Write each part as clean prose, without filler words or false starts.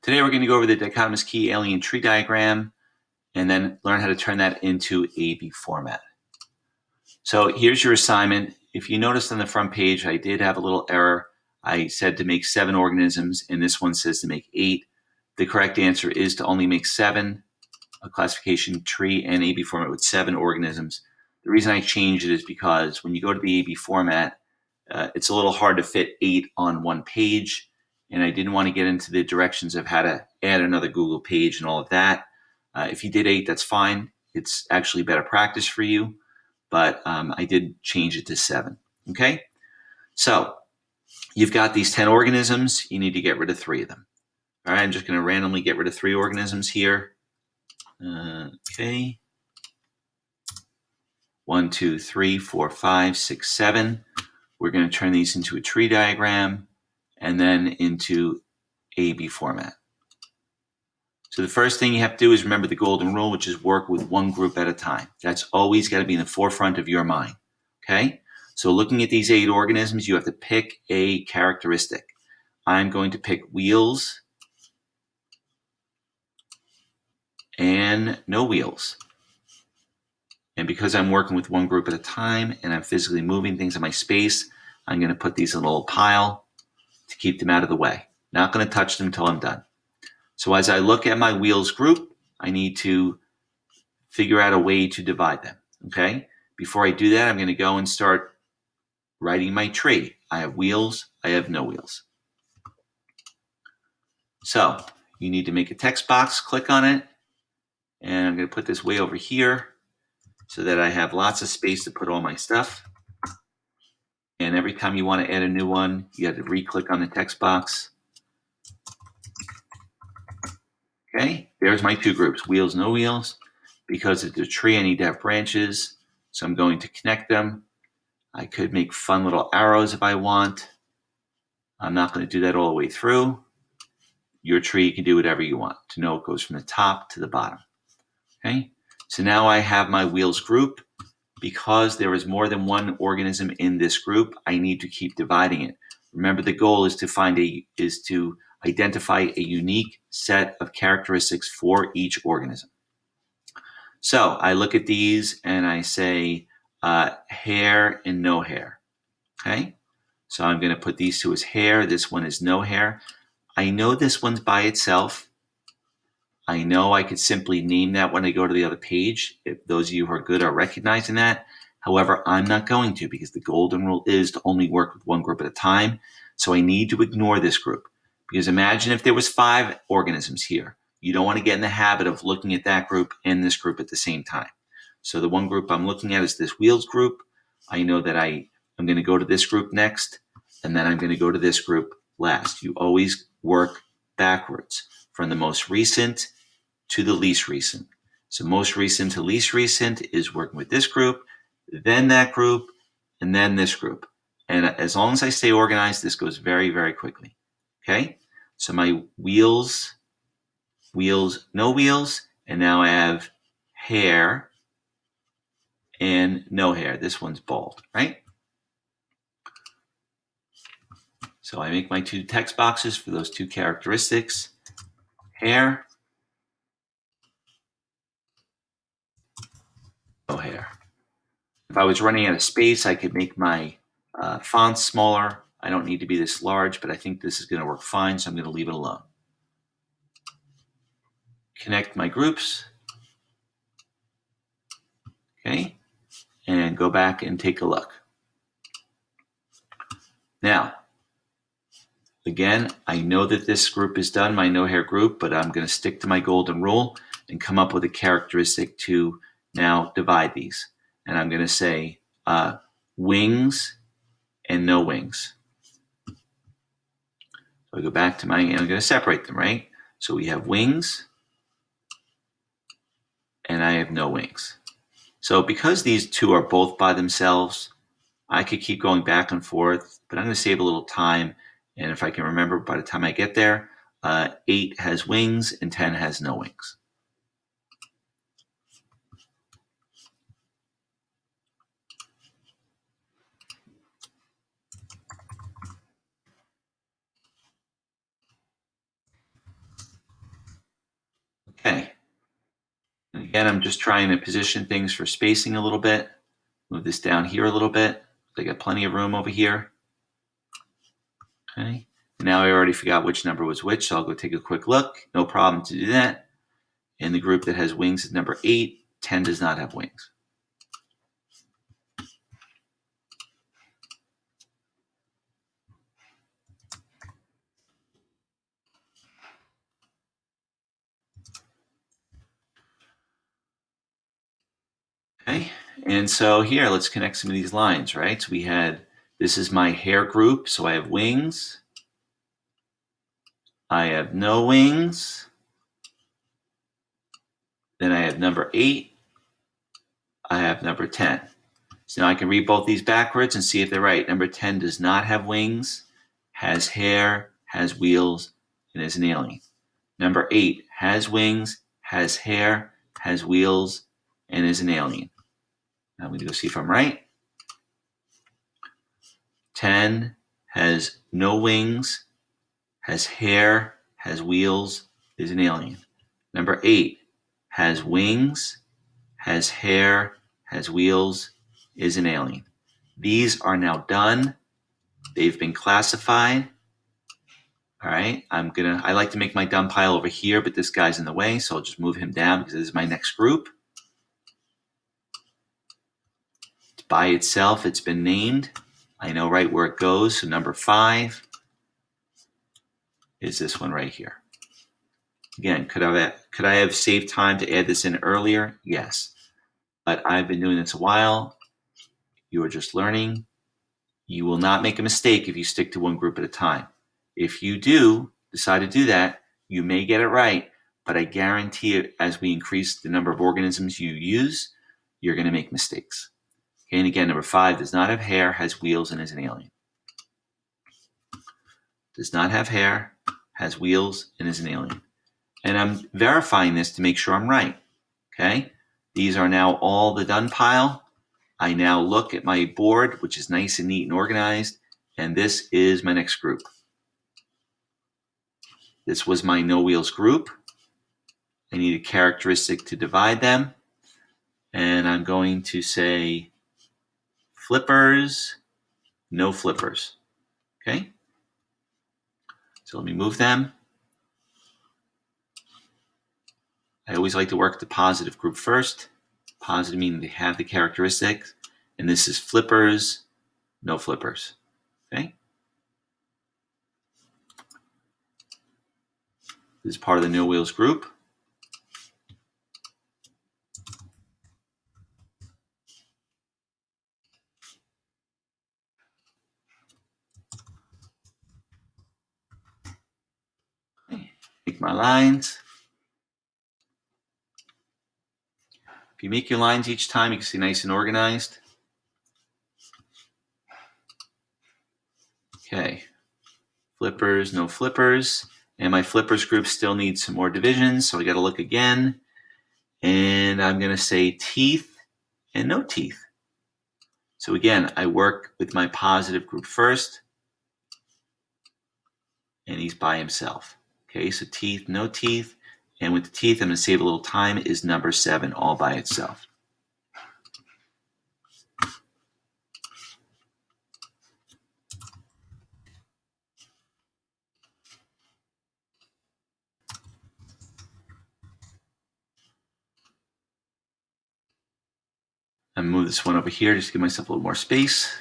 Today we're going to go over the dichotomous key alien tree diagram and then learn how to turn that into A/B format. So here's your assignment. If you noticed on the front page, I did have a little error. I said to make 7 organisms, and this one says to make 8. The correct answer is to only make 7, a classification tree and A/B format with 7 organisms. The reason I changed it is because when you go to the A/B format, it's a little hard to fit 8 on one page, and I didn't want to get into the directions of how to add another Google page and all of that. If you did 8, that's fine. It's actually better practice for you, but I did change it to 7. Okay, so you've got these 10 organisms. You need to get rid of 3 of them. All right, I'm just going to randomly get rid of 3 organisms here. Okay. 1, 2, 3, 4, 5, 6, 7. We're going to turn these into a tree diagram and then into A/B format. So the first thing you have to do is remember the golden rule, which is work with one group at a time. That's always got to be in the forefront of your mind. Okay? So looking at these 8 organisms, you have to pick a characteristic. I'm going to pick wheels and no wheels. And because I'm working with one group at a time and I'm physically moving things in my space, I'm going to put these in a little pile to keep them out of the way. Not going to touch them until I'm done. So as I look at my wheels group, I need to figure out a way to divide them. Okay? Before I do that, I'm going to go and start writing my tree. I have wheels, I have no wheels. So you need to make a text box, click on it, and I'm going to put this way over here so that I have lots of space to put all my stuff. And every time you want to add a new one, you have to re-click on the text box. Okay, there's my 2 groups, wheels, no wheels. Because it's a tree, I need to have branches, so I'm going to connect them. I could make fun little arrows if I want. I'm not going to do that all the way through. Your tree, you can do whatever you want to know it goes from the top to the bottom. Okay, so now I have my wheels group. Because there is more than one organism in this group, I need to keep dividing it. Remember, the goal is to identify a unique set of characteristics for each organism. So I look at these and I say hair and no hair. Okay, so I'm going to put these 2 as hair. This one is no hair. I know this one's by itself. I know I could simply name that when I go to the other page, if those of you who are good are recognizing that. However, I'm not going to, because the golden rule is to only work with one group at a time. So I need to ignore this group, because imagine if there was 5 organisms here. You don't want to get in the habit of looking at that group and this group at the same time. So the one group I'm looking at is this wheels group. I know that I'm going to go to this group next, and then I'm going to go to this group last. You always work backwards from the most recent to the least recent. So most recent to least recent is working with this group, then that group, and then this group. And as long as I stay organized, this goes very, very quickly. Okay? So my wheels, no wheels, and now I have hair and no hair. This one's bald, right? So I make my 2 text boxes for those 2 characteristics. Hair, no hair. If I was running out of space, I could make my font smaller. I don't need to be this large, but I think this is going to work fine, so I'm going to leave it alone. Connect my groups. Okay, and go back and take a look. Now, again, I know that this group is done, my no hair group, but I'm going to stick to my golden rule and come up with a characteristic to now divide these. And I'm going to say wings and no wings. So I go back to and I'm going to separate them, right? So we have wings and I have no wings. So because these 2 are both by themselves, I could keep going back and forth, but I'm going to save a little time. And if I can remember by the time I get there, 8 has wings and 10 has no wings. Again, I'm just trying to position things for spacing a little bit. Move this down here a little bit. I got plenty of room over here. Okay. Now I already forgot which number was which, so I'll go take a quick look. No problem to do that. And the group that has wings is number 8. 10 does not have wings. Okay, and so here, let's connect some of these lines, right? So we had, this is my hair group, so I have wings. I have no wings. Then I have number 8. I have number 10. So now I can read both these backwards and see if they're right. Number 10 does not have wings, has hair, has wheels, and is an alien. Number 8 has wings, has hair, has wheels, and is an alien. Now I'm going to go see if I'm right. 10 has no wings, has hair, has wheels, is an alien. Number 8 has wings, has hair, has wheels, is an alien. These are now done. They've been classified. All right, I like to make my done pile over here, but this guy's in the way, so I'll just move him down because this is my next group. By itself, it's been named. I know right where it goes, so number 5 is this one right here. Again, could I have saved time to add this in earlier? Yes. But I've been doing this a while. You are just learning. You will not make a mistake if you stick to one group at a time. If you do decide to do that, you may get it right, but I guarantee it, as we increase the number of organisms you use, you're going to make mistakes. Okay, and again, number 5 does not have hair, has wheels, and is an alien. Does not have hair, has wheels, and is an alien. And I'm verifying this to make sure I'm right. Okay, these are now all the done pile. I now look at my board, which is nice and neat and organized, and this is my next group. This was my no wheels group. I need a characteristic to divide them, and I'm going to say flippers, no flippers. Okay, so let me move them. I always like to work the positive group first. Positive meaning they have the characteristics, and this is flippers, no flippers. Okay, this is part of the no wheels group. Okay. Make my lines. If you make your lines each time, you can see nice and organized. Okay, flippers, no flippers. And my flippers group still needs some more divisions, so I got to look again. And I'm going to say teeth and no teeth. So again, I work with my positive group first, and he's by himself. Okay, so teeth, no teeth. And with the teeth, I'm going to save a little time, is number 7 all by itself. I'm going to move this one over here just to give myself a little more space.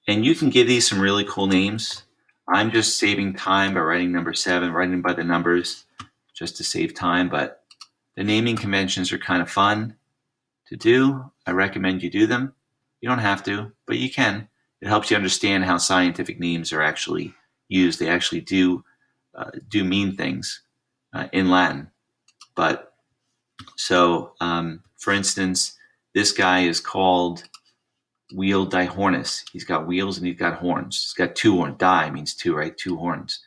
And you can give these some really cool names. I'm just saving time by writing number 7, writing by the numbers just to save time. But the naming conventions are kind of fun to do. I recommend you do them. You don't have to, but you can. It helps you understand how scientific names are actually used. They actually do mean things in Latin. But so, for instance, this guy is called wheel dichotomous. He's got wheels and he's got horns. He's got 2 horns. Di means 2, right? 2 horns.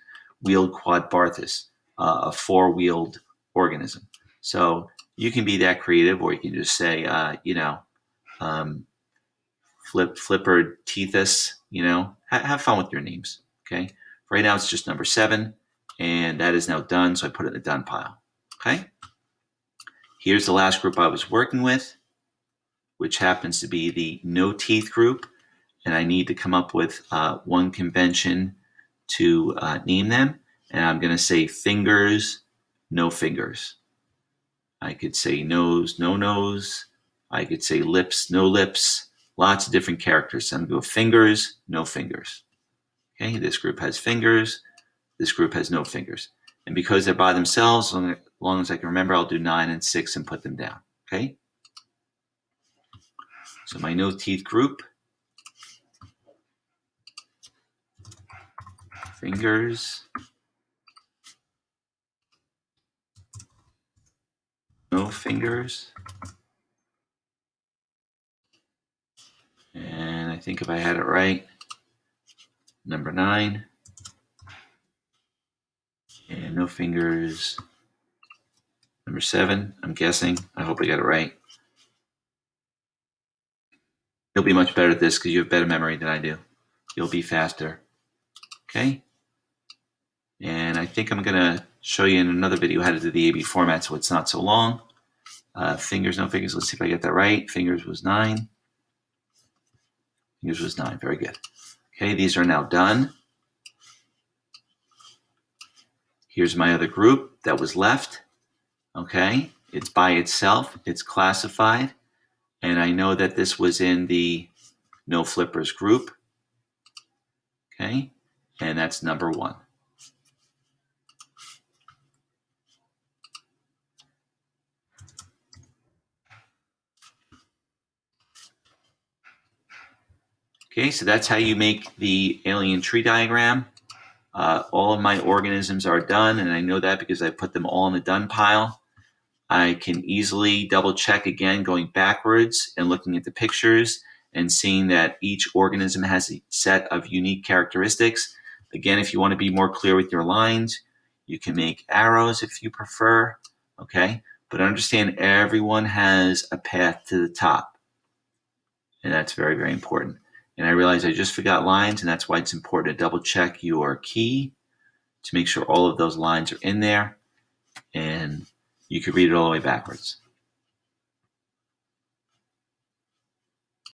Wheeled quadbarthus, a 4-wheeled organism. So you can be that creative, or you can just say, Flipper, Tethys, have fun with your names. Okay. Right now it's just number 7, and that is now done. So I put it in the done pile. Okay. Here's the last group I was working with, which happens to be the no teeth group. And I need to come up with one convention to name them. And I'm going to say fingers, no fingers. I could say nose, no nose. I could say lips, no lips. Lots of different characters. So I'm going to go fingers, no fingers. Okay, this group has fingers. This group has no fingers. And because they're by themselves, as long as I can remember, I'll do 9 and 6 and put them down. Okay? So my no teeth group, fingers, no fingers. And I think if I had it right, number 9. And no fingers, number 7, I'm guessing. I hope I got it right. You'll be much better at this because you have better memory than I do. You'll be faster. Okay? And I think I'm going to show you in another video how to do the AB format so it's not so long. Fingers, no fingers. Let's see if I get that right. Fingers was 9. Fingers was 9. Very good. Okay, these are now done. Here's my other group that was left. Okay, it's by itself. It's classified. And I know that this was in the no flippers group. Okay, and that's number 1. Okay, so that's how you make the alien tree diagram. All of my organisms are done, and I know that because I put them all in the done pile. I can easily double check again going backwards and looking at the pictures and seeing that each organism has a set of unique characteristics. Again, if you want to be more clear with your lines, you can make arrows if you prefer, okay? But understand everyone has a path to the top, and that's very, very important. And I realize I just forgot lines, and that's why it's important to double check your key to make sure all of those lines are in there, and you can read it all the way backwards.